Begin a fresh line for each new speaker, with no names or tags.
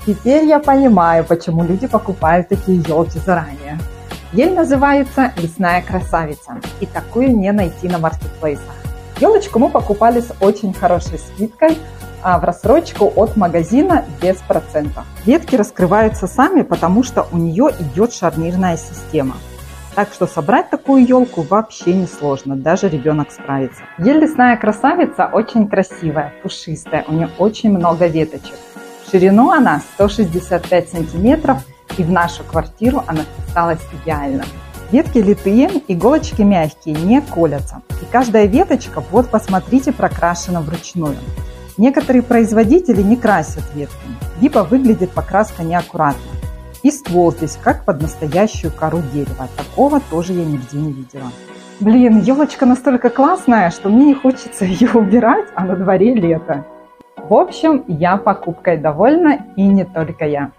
Теперь я понимаю, почему люди покупают такие елки заранее. Ель называется «Лесная красавица», и такую не найти на маркетплейсах. Елочку мы покупали с очень хорошей скидкой, в рассрочку от магазина без процентов. Ветки раскрываются сами, потому что у нее идет шарнирная система. Так что собрать такую елку вообще не сложно, даже ребенок справится. Ель «Лесная красавица» очень красивая, пушистая, у нее очень много веточек. В ширину она 165 сантиметров, и в нашу квартиру она вписалась идеально. Ветки литые, иголочки мягкие, не колятся. И каждая веточка, вот посмотрите, прокрашена вручную. Некоторые производители не красят ветками, либо выглядит покраска неаккуратно. И ствол здесь как под настоящую кору дерева. Такого тоже я нигде не видела. Блин, елочка настолько классная, что мне не хочется ее убирать, а на дворе лето. В общем, я покупкой довольна, и не только я.